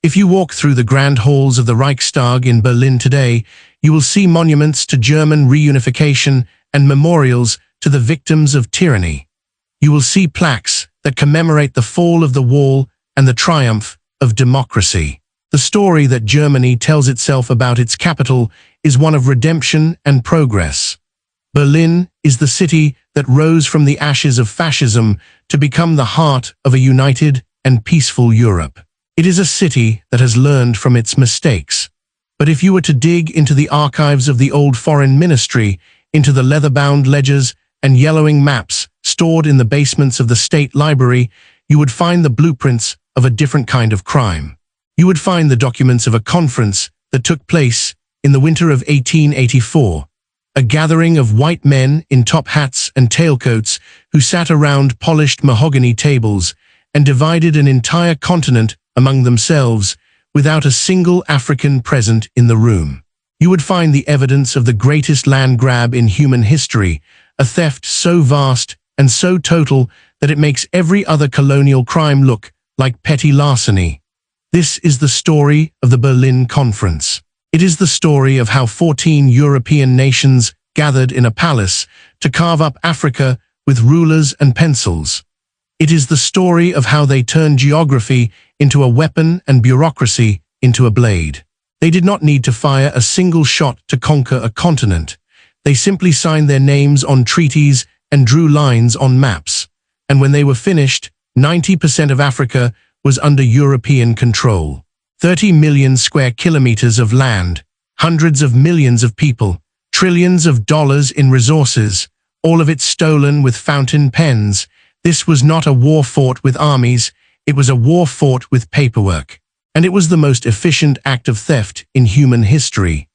If you walk through the grand halls of the Reichstag in Berlin today, you will see monuments to German reunification and memorials to the victims of tyranny. You will see plaques that commemorate the fall of the wall and the triumph of democracy. The story that Germany tells itself about its capital is one of redemption and progress. Berlin is the city that rose from the ashes of fascism to become the heart of a united and peaceful Europe. It is a city that has learned from its mistakes. But if you were to dig into the archives of the old foreign ministry, into the leather-bound ledgers and yellowing maps stored in the basements of the State Library, you would find the blueprints of a different kind of crime. You would find the documents of a conference that took place in the winter of 1884, a gathering of white men in top hats and tailcoats who sat around polished mahogany tables and divided an entire continent among themselves without a single African present in the room. You would find the evidence of the greatest land grab in human history, a theft so vast and so total that it makes every other colonial crime look like petty larceny. This is the story of the Berlin Conference. It is the story of how 14 European nations gathered in a palace to carve up Africa with rulers and pencils. It is the story of how they turned geography into a weapon and bureaucracy into a blade. They did not need to fire a single shot to conquer a continent. They simply signed their names on treaties and drew lines on maps. And when they were finished, 90% of Africa was under European control. 30 million square kilometers of land, hundreds of millions of people, trillions of dollars in resources, all of it stolen with fountain pens. This was not a war fought with armies, it was a war fought with paperwork. And it was the most efficient act of theft in human history.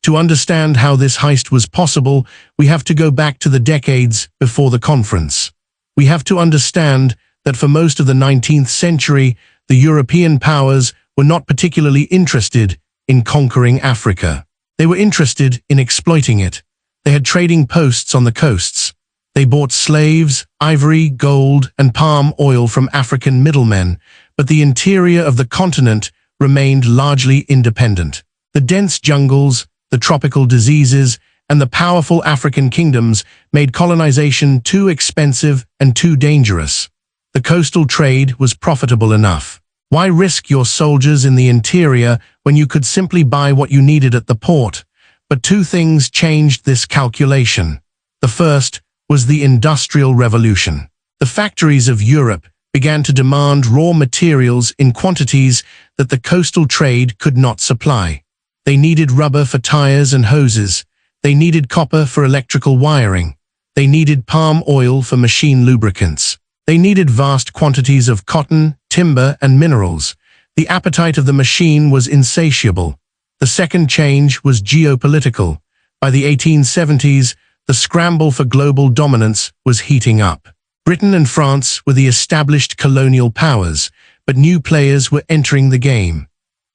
To understand how this heist was possible, we have to go back to the decades before the conference. We have to understand that for most of the 19th century, the European powers were not particularly interested in conquering Africa. They were interested in exploiting it. They had trading posts on the coasts. They bought slaves, ivory, gold, and palm oil from African middlemen, but the interior of the continent remained largely independent. The dense jungles, the tropical diseases, and the powerful African kingdoms made colonization too expensive and too dangerous. The coastal trade was profitable enough. Why risk your soldiers in the interior when you could simply buy what you needed at the port? But two things changed this calculation. The first was the Industrial Revolution. The factories of Europe began to demand raw materials in quantities that the coastal trade could not supply. They needed rubber for tires and hoses. They needed copper for electrical wiring. They needed palm oil for machine lubricants. They needed vast quantities of cotton, timber, and minerals. The appetite of the machine was insatiable. The second change was geopolitical. By the 1870s, the scramble for global dominance was heating up. Britain and France were the established colonial powers, but new players were entering the game.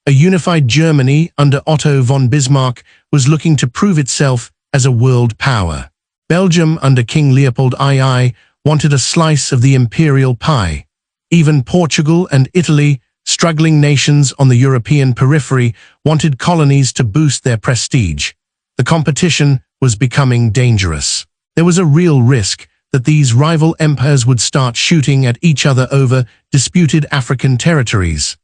A unified Germany under Otto von Bismarck was looking to prove itself as a world power. Belgium under King Leopold II wanted a slice of the imperial pie. Even Portugal and Italy, struggling nations on the European periphery, wanted colonies to boost their prestige. The competition was becoming dangerous. There was a real risk that these rival empires would start shooting at each other over disputed African territories.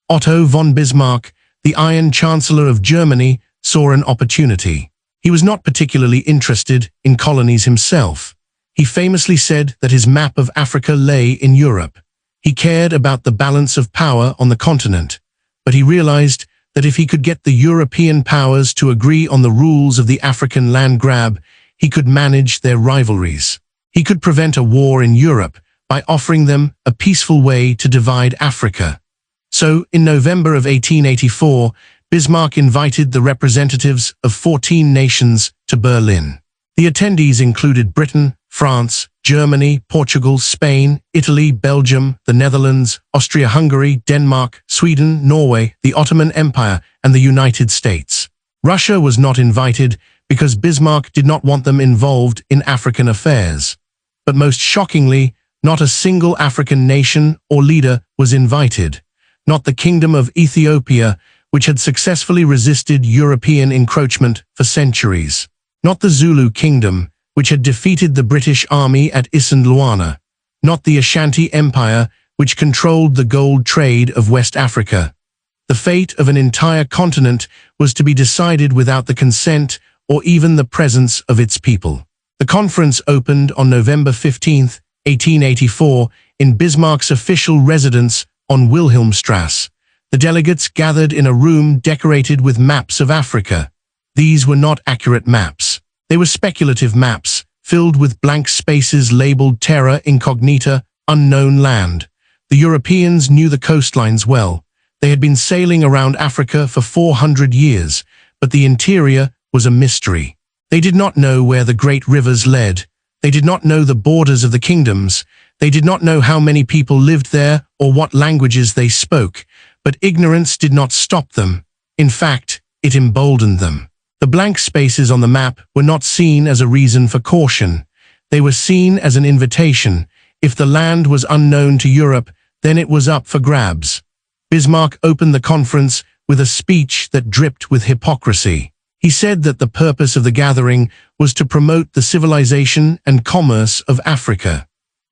Otto von Bismarck, the Iron Chancellor of Germany, saw an opportunity. He was not particularly interested in colonies himself. He famously said that his map of Africa lay in Europe. He cared about the balance of power on the continent, but he realized that if he could get the European powers to agree on the rules of the African land grab, he could manage their rivalries. He could prevent a war in Europe by offering them a peaceful way to divide Africa. So, in November of 1884, Bismarck invited the representatives of 14 nations to Berlin. The attendees included Britain, France, Germany, Portugal, Spain, Italy, Belgium, the Netherlands, Austria-Hungary, Denmark, Sweden, Norway, the Ottoman Empire, and the United States. Russia was not invited because Bismarck did not want them involved in African affairs. But most shockingly, not a single African nation or leader was invited. not the Kingdom of Ethiopia, which had successfully resisted European encroachment for centuries, not the Zulu Kingdom, which had defeated the British Army at Isandlwana, not the Ashanti Empire, which controlled the gold trade of West Africa. The fate of an entire continent was to be decided without the consent or even the presence of its people. The conference opened on November 15, 1884, in Bismarck's official residence on Wilhelmstrasse. The delegates gathered in a room decorated with maps of Africa. These were not accurate maps. They were speculative maps, filled with blank spaces labeled terra incognita, unknown land. The Europeans knew the coastlines well. They had been sailing around Africa for 400 years, but the interior was a mystery. They did not know where the great rivers led. They did not know the borders of the kingdoms. They did not know how many people lived there or what languages they spoke. But ignorance did not stop them. In fact, it emboldened them. The blank spaces on the map were not seen as a reason for caution. They were seen as an invitation. If the land was unknown to Europe, then it was up for grabs. Bismarck opened the conference with a speech that dripped with hypocrisy. He said that the purpose of the gathering was to promote the civilization and commerce of Africa.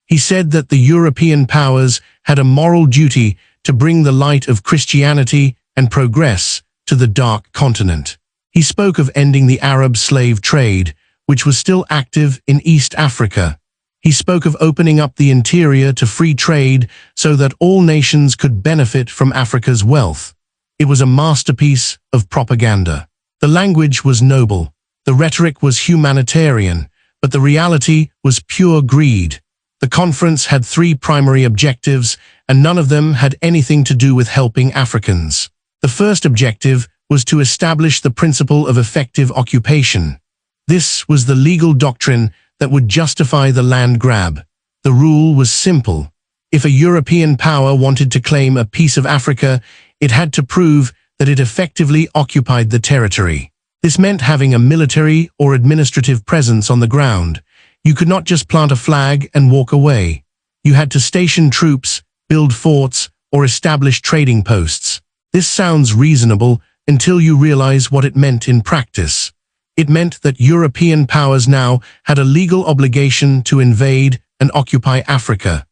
He said that the European powers had a moral duty to bring the light of Christianity and progress to the dark continent. He spoke of ending the Arab slave trade, which was still active in East Africa. He spoke of opening up the interior to free trade so that all nations could benefit from Africa's wealth. It was a masterpiece of propaganda. The language was noble, the rhetoric was humanitarian, but the reality was pure greed. The conference had three primary objectives, and none of them had anything to do with helping Africans. The first objective was to establish the principle of effective occupation. This was the legal doctrine that would justify the land grab. The rule was simple. If a European power wanted to claim a piece of Africa, it had to prove that it effectively occupied the territory. This meant having a military or administrative presence on the ground. You could not just plant a flag and walk away. You had to station troops, build forts, or establish trading posts. This sounds reasonable until you realize what it meant in practice. It meant that European powers now had a legal obligation to invade and occupy Africa.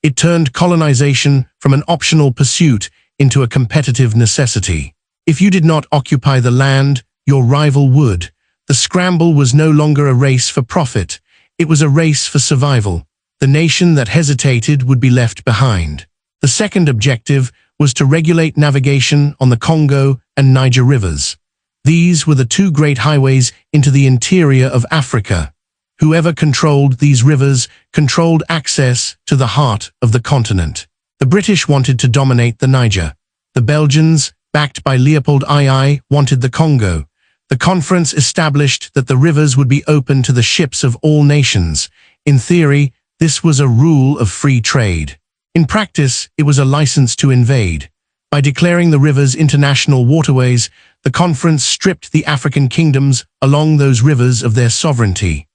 It turned colonization from an optional pursuit into a competitive necessity. If you did not occupy the land, your rival would. The scramble was no longer a race for profit. It was a race for survival. The nation that hesitated would be left behind. The second objective was to regulate navigation on the Congo and Niger rivers. These were the two great highways into the interior of Africa. Whoever controlled these rivers controlled access to the heart of the continent. The British wanted to dominate the Niger. The Belgians, backed by Leopold II, wanted the Congo. The conference established that the rivers would be open to the ships of all nations. In theory, this was a rule of free trade. In practice, it was a license to invade. By declaring the rivers international waterways, the conference stripped the African kingdoms along those rivers of their sovereignty.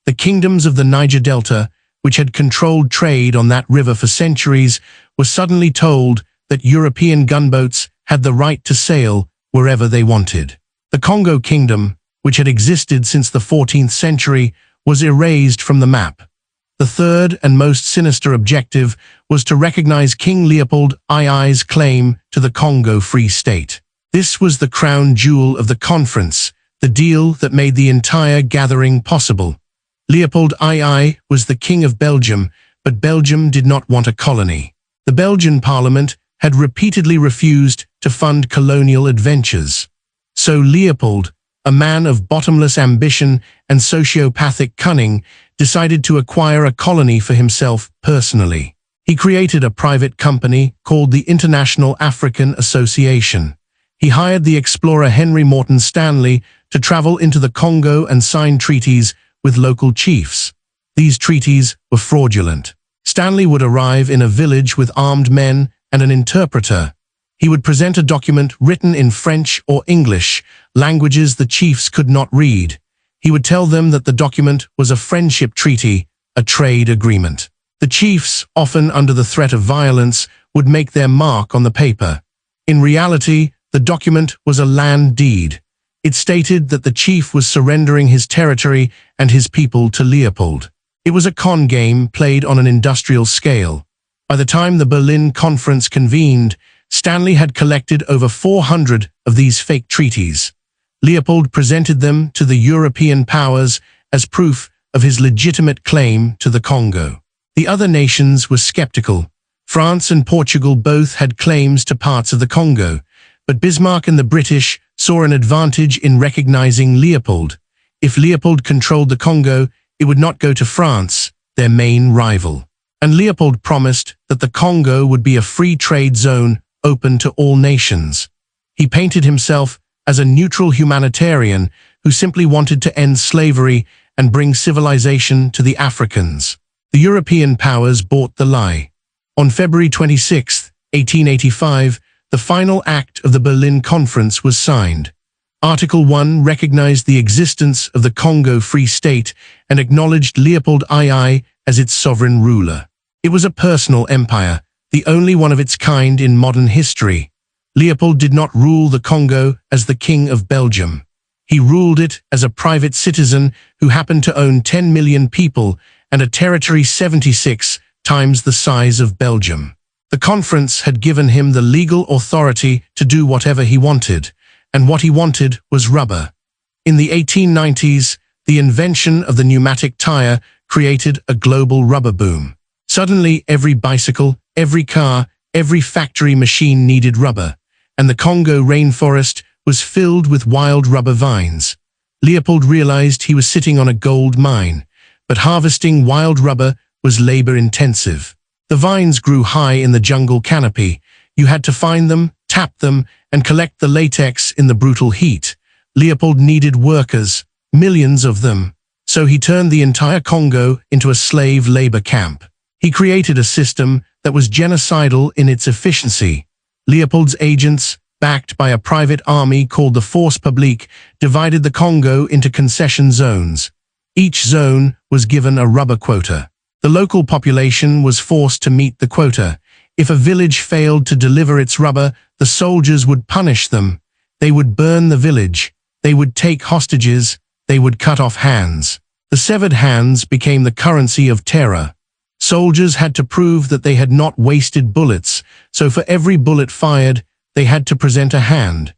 The kingdoms of the Niger Delta, which had controlled trade on that river for centuries, were suddenly told that European gunboats had the right to sail wherever they wanted. The Congo Kingdom, which had existed since the 14th century, was erased from the map. The third and most sinister objective was to recognize King Leopold II's claim to the Congo Free State. This was the crown jewel of the conference, the deal that made the entire gathering possible. Leopold II was the King of Belgium, but Belgium did not want a colony. The Belgian Parliament had repeatedly refused to fund colonial adventures. So Leopold, a man of bottomless ambition and sociopathic cunning, decided to acquire a colony for himself personally. He created a private company called the International African Association. He hired the explorer Henry Morton Stanley to travel into the Congo and sign treaties with local chiefs. These treaties were fraudulent. Stanley would arrive in a village with armed men and an interpreter. He would present a document written in French or English, languages the chiefs could not read. He would tell them that the document was a friendship treaty, a trade agreement. The chiefs, often under the threat of violence, would make their mark on the paper. In reality, the document was a land deed. It stated that the chief was surrendering his territory and his people to Leopold. It was a con game played on an industrial scale. By the time the Berlin Conference convened, Stanley had collected over 400 of these fake treaties. Leopold presented them to the European powers as proof of his legitimate claim to the Congo. The other nations were skeptical. France and Portugal both had claims to parts of the Congo, but Bismarck and the British saw an advantage in recognizing Leopold. If Leopold controlled the Congo, it would not go to France, their main rival. And Leopold promised that the Congo would be a free trade zone open to all nations. He painted himself as a neutral humanitarian who simply wanted to end slavery and bring civilization to the Africans. The European powers bought the lie. On February 26, 1885, the final act of the Berlin Conference was signed. Article 1 recognized the existence of the Congo Free State and acknowledged Leopold II as its sovereign ruler. It was a personal empire, the only one of its kind in modern history. Leopold did not rule the Congo as the King of Belgium. He ruled it as a private citizen who happened to own 10 million people and a territory 76 times the size of Belgium. The conference had given him the legal authority to do whatever he wanted, and what he wanted was rubber. In the 1890s, the invention of the pneumatic tire created a global rubber boom. Suddenly, every bicycle, every car, every factory machine needed rubber, and the Congo rainforest was filled with wild rubber vines. Leopold realized he was sitting on a gold mine, but harvesting wild rubber was labor-intensive. The vines grew high in the jungle canopy. You had to find them, tap them, and collect the latex in the brutal heat. Leopold needed workers, millions of them, so he turned the entire Congo into a slave labor camp. He created a system that was genocidal in its efficiency. Leopold's agents, backed by a private army called the Force Publique, divided the Congo into concession zones. Each zone was given a rubber quota. The local population was forced to meet the quota. If a village failed to deliver its rubber, the soldiers would punish them. They would burn the village. They would take hostages. They would cut off hands. The severed hands became the currency of terror. Soldiers had to prove that they had not wasted bullets, so for every bullet fired, they had to present a hand.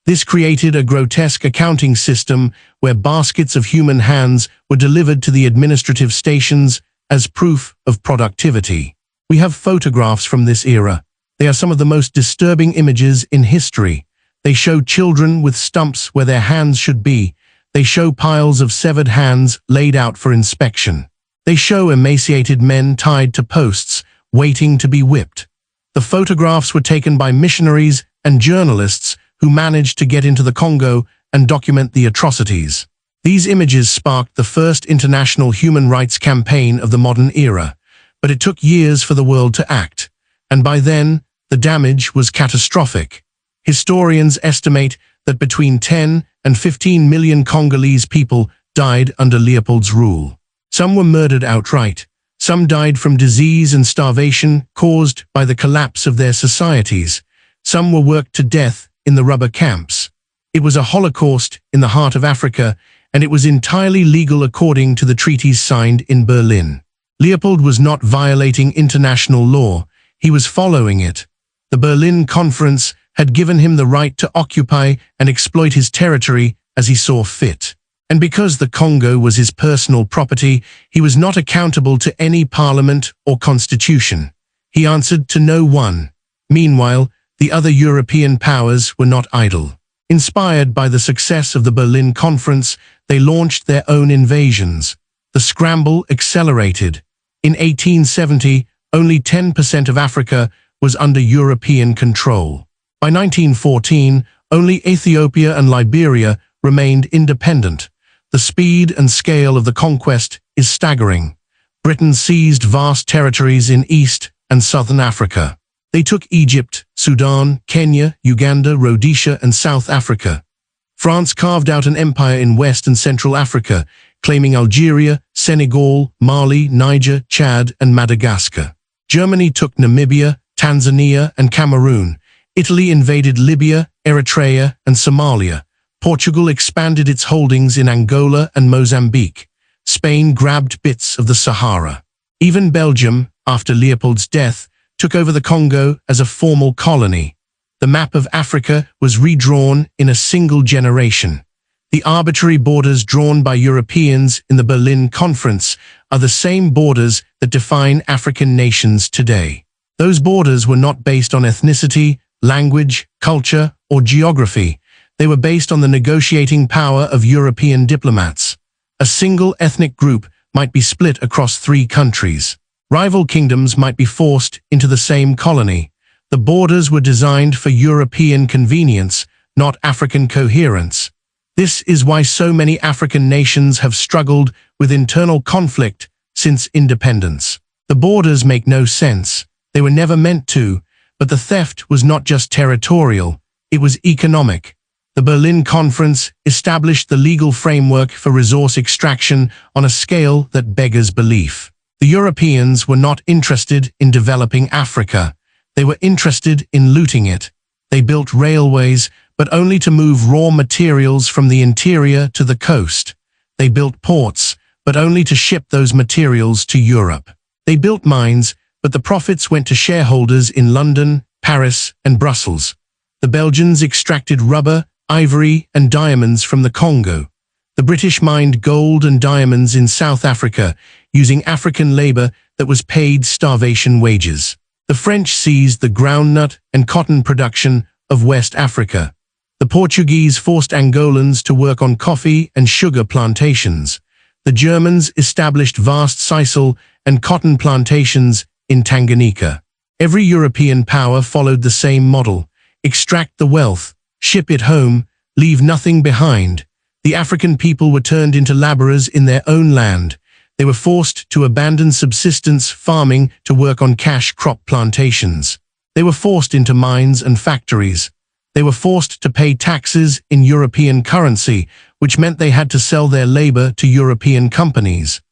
This created a grotesque accounting system where baskets of human hands were delivered to the administrative stations as proof of productivity. We have photographs from this era. They are some of the most disturbing images in history. They show children with stumps where their hands should be. They show piles of severed hands laid out for inspection. They show emaciated men tied to posts, waiting to be whipped. The photographs were taken by missionaries and journalists who managed to get into the Congo and document the atrocities. These images sparked the first international human rights campaign of the modern era, but it took years for the world to act, and by then, the damage was catastrophic. Historians estimate that between 10 and 15 million Congolese people died under Leopold's rule. Some were murdered outright. Some died from disease and starvation caused by the collapse of their societies. Some were worked to death in the rubber camps. It was a Holocaust in the heart of Africa, and it was entirely legal according to the treaties signed in Berlin. Leopold was not violating international law. He was following it. The Berlin Conference had given him the right to occupy and exploit his territory as he saw fit. And because the Congo was his personal property, he was not accountable to any parliament or constitution. He answered to no one. Meanwhile, the other European powers were not idle. Inspired by the success of the Berlin Conference, they launched their own invasions. The Scramble accelerated. In 1870, only 10% of Africa was under European control. By 1914, only Ethiopia and Liberia remained independent. The speed and scale of the conquest is staggering. Britain seized vast territories in East and Southern Africa. They took Egypt, Sudan, Kenya, Uganda, Rhodesia, and South Africa. France carved out an empire in West and Central Africa, claiming Algeria, Senegal, Mali, Niger, Chad, and Madagascar. Germany took Namibia, Tanzania, and Cameroon. Italy invaded Libya, Eritrea, and Somalia. Portugal expanded its holdings in Angola and Mozambique. Spain grabbed bits of the Sahara. Even Belgium, after Leopold's death, took over the Congo as a formal colony. The map of Africa was redrawn in a single generation. The arbitrary borders drawn by Europeans in the Berlin Conference are the same borders that define African nations today. Those borders were not based on ethnicity, language, culture, or geography. They were based on the negotiating power of European diplomats. A single ethnic group might be split across 3 countries. Rival kingdoms might be forced into the same colony. The borders were designed for European convenience, not African coherence. This is why so many African nations have struggled with internal conflict since independence. The borders make no sense. They were never meant to, but the theft was not just territorial, it was economic. The Berlin Conference established the legal framework for resource extraction on a scale that beggars belief. The Europeans were not interested in developing Africa. They were interested in looting it. They built railways, but only to move raw materials from the interior to the coast. They built ports, but only to ship those materials to Europe. They built mines, but the profits went to shareholders in London, Paris, and Brussels. The Belgians extracted rubber, ivory, and diamonds from the Congo. The British mined gold and diamonds in South Africa, using African labor that was paid starvation wages. The French seized the groundnut and cotton production of West Africa. The Portuguese forced Angolans to work on coffee and sugar plantations. The Germans established vast sisal and cotton plantations in Tanganyika. Every European power followed the same model: extract the wealth, ship it home, leave nothing behind. The African people were turned into laborers in their own land. They were forced to abandon subsistence farming to work on cash crop plantations. They were forced into mines and factories. They were forced to pay taxes in European currency, which meant they had to sell their labor to European companies.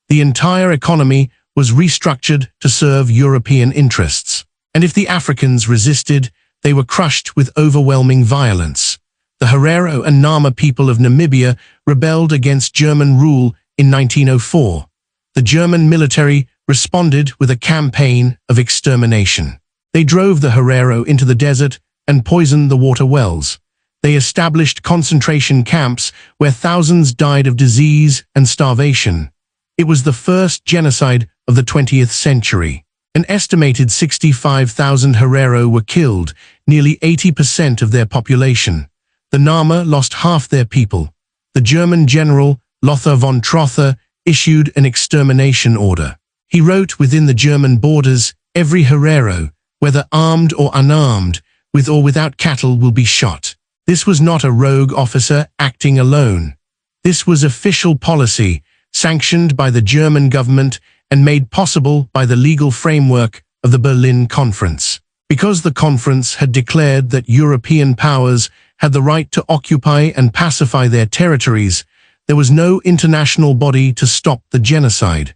The entire economy was restructured to serve European interests. And if the Africans resisted, they were crushed with overwhelming violence. The Herero and Nama people of Namibia rebelled against German rule in 1904. The German military responded with a campaign of extermination. They drove the Herero into the desert and poisoned the water wells. They established concentration camps where thousands died of disease and starvation. It was the first genocide of the 20th century. An estimated 65,000 Herero were killed, nearly 80% of their population. The Nama lost half their people. The German general, Lothar von Trotha, issued an extermination order. He wrote within the German borders, "Every Herero, whether armed or unarmed, with or without cattle, will be shot." This was not a rogue officer acting alone. This was official policy, sanctioned by the German government and made possible by the legal framework of the Berlin Conference. Because the conference had declared that European powers had the right to occupy and pacify their territories, there was no international body to stop the genocide.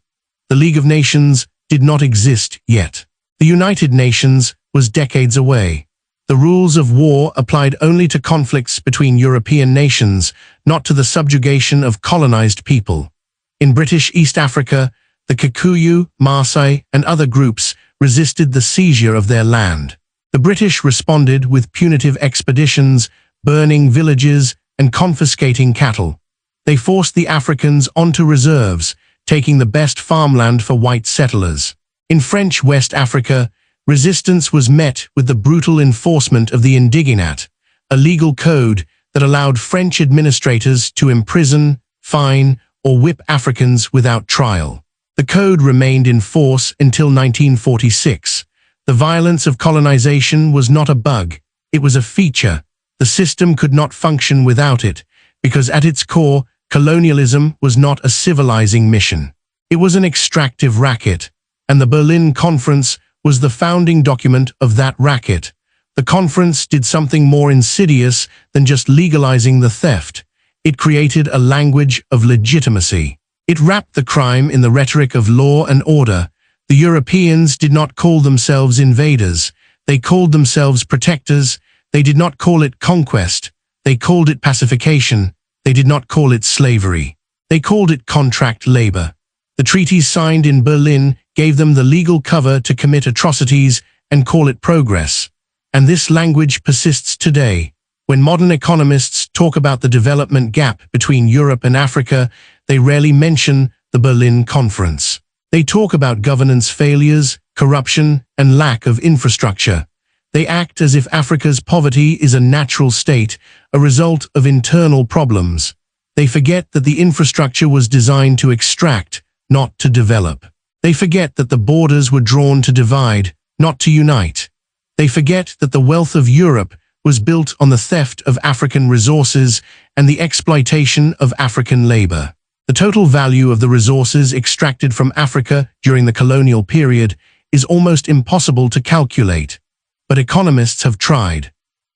The League of Nations did not exist yet. The United Nations was decades away. The rules of war applied only to conflicts between European nations, not to the subjugation of colonized people. In British East Africa, the Kikuyu, Maasai, and other groups resisted the seizure of their land. The British responded with punitive expeditions, burning villages, and confiscating cattle. They forced the Africans onto reserves, taking the best farmland for white settlers. In French West Africa, resistance was met with the brutal enforcement of the indigenat, a legal code that allowed French administrators to imprison, fine, or whip Africans without trial. The code remained in force until 1946. The violence of colonization was not a bug, it was a feature. The system could not function without it, because at its core, colonialism was not a civilizing mission. It was an extractive racket, and the Berlin Conference was the founding document of that racket. The conference did something more insidious than just legalizing the theft. It created a language of legitimacy. It wrapped the crime in the rhetoric of law and order. The Europeans did not call themselves invaders. They called themselves protectors. They did not call it conquest. They called it pacification. They did not call it slavery. They called it contract labor. The treaties signed in Berlin gave them the legal cover to commit atrocities and call it progress. And this language persists today. When modern economists talk about the development gap between Europe and Africa, they rarely mention the Berlin Conference. They talk about governance failures, corruption, and lack of infrastructure. They act as if Africa's poverty is a natural state, a result of internal problems. They forget that the infrastructure was designed to extract, not to develop. They forget that the borders were drawn to divide, not to unite. They forget that the wealth of Europe was built on the theft of African resources and the exploitation of African labor. The total value of the resources extracted from Africa during the colonial period is almost impossible to calculate, but economists have tried.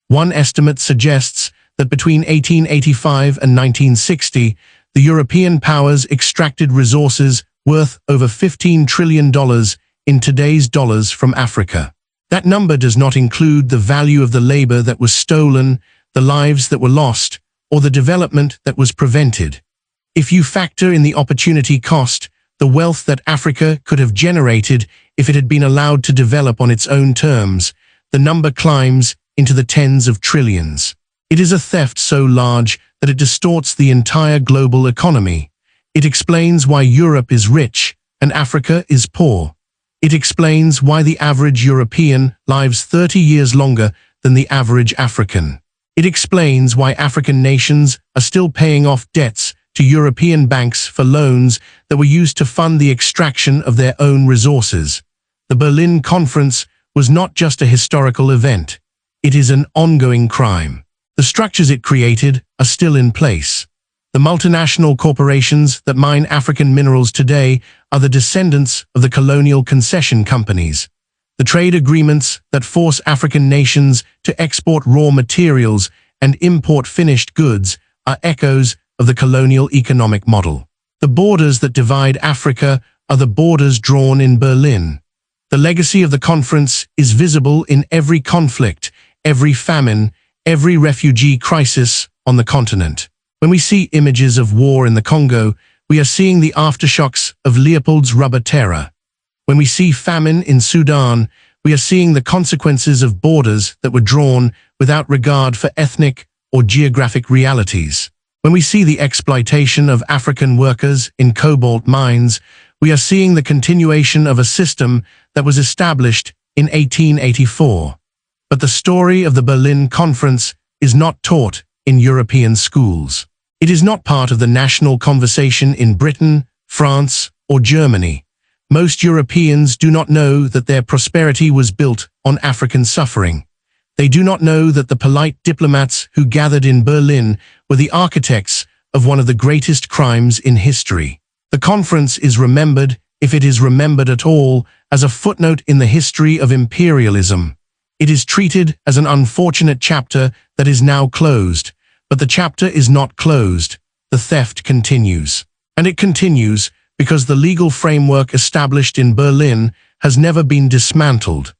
One estimate suggests that between 1885 and 1960, the European powers extracted resources worth over $15 trillion in today's dollars from Africa. That number does not include the value of the labor that was stolen, the lives that were lost, or the development that was prevented. If you factor in the opportunity cost, the wealth that Africa could have generated if it had been allowed to develop on its own terms, the number climbs into the tens of trillions. It is a theft so large that it distorts the entire global economy. It explains why Europe is rich and Africa is poor. It explains why the average European lives 30 years longer than the average African. It explains why African nations are still paying off debts to European banks for loans that were used to fund the extraction of their own resources. The Berlin Conference was not just a historical event. It is an ongoing crime. The structures it created are still in place. The multinational corporations that mine African minerals today are the descendants of the colonial concession companies. The trade agreements that force African nations to export raw materials and import finished goods are echoes of the colonial economic model. The borders that divide Africa are the borders drawn in Berlin. The legacy of the conference is visible in every conflict, every famine, every refugee crisis on the continent. When we see images of war in the Congo, we are seeing the aftershocks of Leopold's rubber terror. When we see famine in Sudan, we are seeing the consequences of borders that were drawn without regard for ethnic or geographic realities. When we see the exploitation of African workers in cobalt mines, we are seeing the continuation of a system that was established in 1884. But the story of the Berlin Conference is not taught in European schools. It is not part of the national conversation in Britain, France, or Germany. Most Europeans do not know that their prosperity was built on African suffering. They do not know that the polite diplomats who gathered in Berlin were the architects of one of the greatest crimes in history. The conference is remembered, if it is remembered at all, as a footnote in the history of imperialism. It is treated as an unfortunate chapter that is now closed. But the chapter is not closed. The theft continues. And it continues because the legal framework established in Berlin has never been dismantled.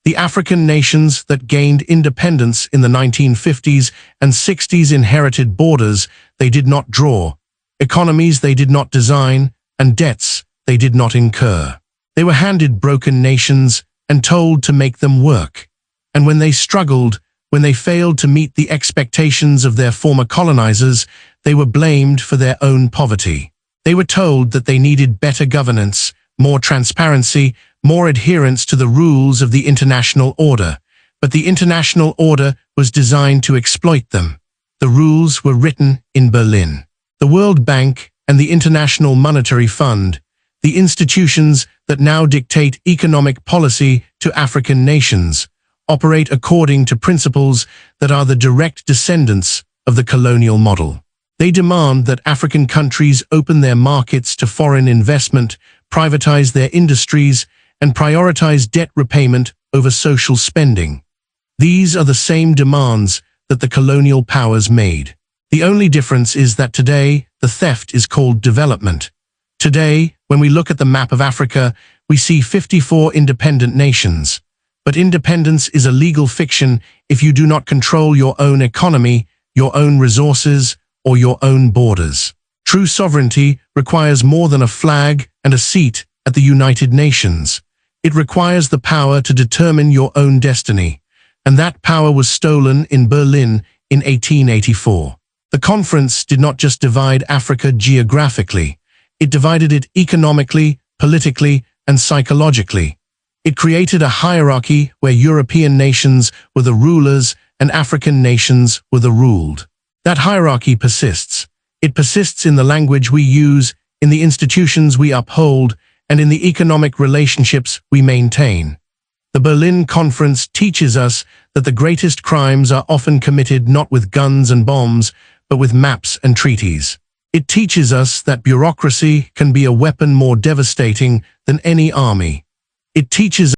The African nations that gained independence in the 1950s and 60s inherited borders they did not draw, economies they did not design, and debts they did not incur. They were handed broken nations and told to make them work. And when they struggled, when they failed to meet the expectations of their former colonizers, they were blamed for their own poverty. They were told that they needed better governance, more transparency, more adherence to the rules of the international order. But the international order was designed to exploit them. The rules were written in Berlin. The World Bank and the International Monetary Fund, the institutions that now dictate economic policy to African nations, operate according to principles that are the direct descendants of the colonial model. They demand that African countries open their markets to foreign investment, privatize their industries, and prioritize debt repayment over social spending. These are the same demands that the colonial powers made. The only difference is that today, the theft is called development. Today, when we look at the map of Africa, we see 54 independent nations. But independence is a legal fiction if you do not control your own economy, your own resources, or your own borders. True sovereignty requires more than a flag and a seat at the United Nations. It requires the power to determine your own destiny. And that power was stolen in Berlin in 1884. The conference did not just divide Africa geographically. It divided it economically, politically, and psychologically. It created a hierarchy where European nations were the rulers and African nations were the ruled. That hierarchy persists. It persists in the language we use, in the institutions we uphold, and in the economic relationships we maintain. The Berlin Conference teaches us that the greatest crimes are often committed not with guns and bombs, but with maps and treaties. It teaches us that bureaucracy can be a weapon more devastating than any army. It teaches